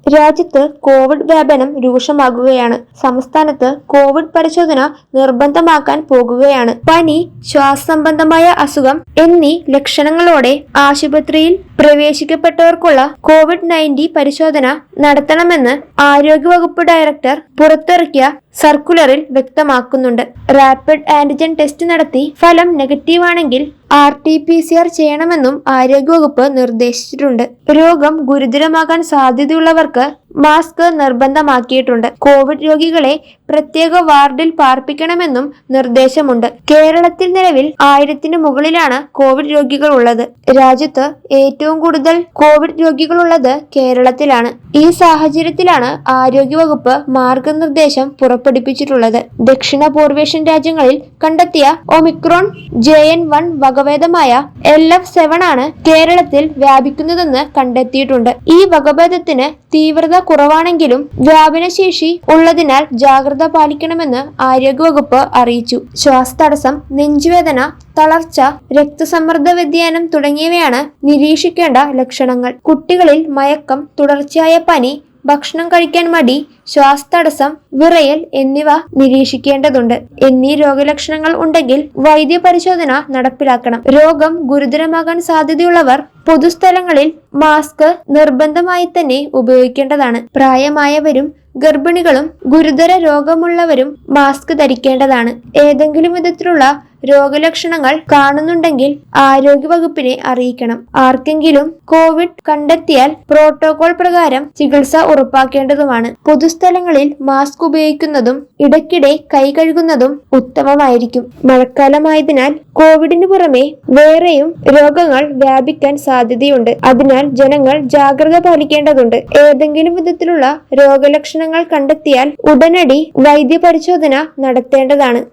രാജ്യത്ത് കോവിഡ് വ്യാപനം രൂക്ഷമാകുകയാണ്. സംസ്ഥാനത്ത് കോവിഡ് പരിശോധന നിർബന്ധമാക്കാൻ പോകുകയാണ്. പനി, ശ്വാസസംബന്ധമായ അസുഖം എന്നീ ലക്ഷണങ്ങളോടെ ആശുപത്രിയിൽ പ്രവേശിക്കപ്പെട്ടവർക്കുള്ള കോവിഡ്-19 പരിശോധന നടത്തണമെന്ന് ആരോഗ്യവകുപ്പ് ഡയറക്ടർ പുറത്തിറക്കിയ സർക്കുലറിൽ വ്യക്തമാക്കുന്നുണ്ട്. റാപ്പിഡ് ആന്റിജൻ ടെസ്റ്റ് നടത്തി ഫലം നെഗറ്റീവാണെങ്കിൽ RT-PCR ചെയ്യണമെന്നും ആരോഗ്യവകുപ്പ് നിർദ്ദേശിച്ചിട്ടുണ്ട്. രോഗം ഗുരുതരമാകാൻ സാധ്യതയുള്ളവർക്ക് മാസ്ക് നിർബന്ധമാക്കിയിട്ടുണ്ട്. കോവിഡ് രോഗികളെ പ്രത്യേക വാർഡിൽ പാർപ്പിക്കണമെന്നും നിർദ്ദേശമുണ്ട്. കേരളത്തിൽ നിലവിൽ 1000-ന് മുകളിലാണ് കോവിഡ് രോഗികൾ ഉള്ളത്. രാജ്യത്ത് ഏറ്റവും കൂടുതൽ കോവിഡ് രോഗികളുള്ളത് കേരളത്തിലാണ്. ഈ സാഹചര്യത്തിലാണ് ആരോഗ്യവകുപ്പ് മാർഗനിർദ്ദേശം പുറപ്പെടുവിച്ചിട്ടുള്ളത്. ദക്ഷിണ പൂർവേഷ്യൻ രാജ്യങ്ങളിൽ കണ്ടെത്തിയ ഒമിക്രോൺ JN.1 വകഭേദമായ LF7 ആണ് കേരളത്തിൽ വ്യാപിക്കുന്നതെന്ന് കണ്ടെത്തിയിട്ടുണ്ട്. ഈ വകഭേദത്തിന് തീവ്രത കുറവാണെങ്കിലും വ്യാപനശേഷി ഉള്ളതിനാൽ ജാഗ്രത പാലിക്കണമെന്ന് ആരോഗ്യവകുപ്പ് അറിയിച്ചു. ശ്വാസതടസ്സം, നെഞ്ചുവേദന, തളർച്ച, രക്തസമ്മർദ്ദ വ്യതിയാനം തുടങ്ങിയവയാണ് നിരീക്ഷിക്കേണ്ട ലക്ഷണങ്ങൾ. കുട്ടികളിൽ മയക്കം, തുടർച്ചയായ പനി, ഭക്ഷണം കഴിക്കാൻ മടി, ശ്വാസതടസ്സം, വിറയൽ എന്നിവ നിരീക്ഷിക്കേണ്ടതുണ്ട്. എന്നീ രോഗലക്ഷണങ്ങൾ ഉണ്ടെങ്കിൽ വൈദ്യപരിശോധന നടപ്പിലാക്കണം. രോഗം ഗുരുതരമാകാൻ സാധ്യതയുള്ളവർ പൊതുസ്ഥലങ്ങളിൽ മാസ്ക് നിർബന്ധമായി തന്നെ ഉപയോഗിക്കേണ്ടതാണ്. പ്രായമായവരും ഗർഭിണികളും ഗുരുതര രോഗമുള്ളവരും മാസ്ക് ധരിക്കേണ്ടതാണ്. ഏതെങ്കിലും വിധത്തിലുള്ള രോഗലക്ഷണങ്ങൾ കാണുന്നുണ്ടെങ്കിൽ ആരോഗ്യവകുപ്പിനെ അറിയിക്കണം. ആർക്കെങ്കിലും കോവിഡ് കണ്ടെത്തിയാൽ പ്രോട്ടോകോൾ പ്രകാരം ചികിത്സ ഉറപ്പാക്കേണ്ടതുമാണ്. പൊതുസ്ഥലങ്ങളിൽ മാസ്ക് ഉപയോഗിക്കുന്നതും ഇടയ്ക്കിടെ കൈ കഴുകുന്നതും ഉത്തമമായിരിക്കും. മഴക്കാലമായതിനാൽ കോവിഡിന് പുറമെ വേറെയും രോഗങ്ങൾ വ്യാപിക്കാൻ സാധ്യതയുണ്ട്. അതിനാൽ ജനങ്ങൾ ജാഗ്രത പാലിക്കേണ്ടതുണ്ട്. ഏതെങ്കിലും വിധത്തിലുള്ള രോഗലക്ഷണങ്ങൾ കണ്ടെത്തിയാൽ ഉടനടി വൈദ്യപരിശോധന നടത്തേണ്ടതാണ്.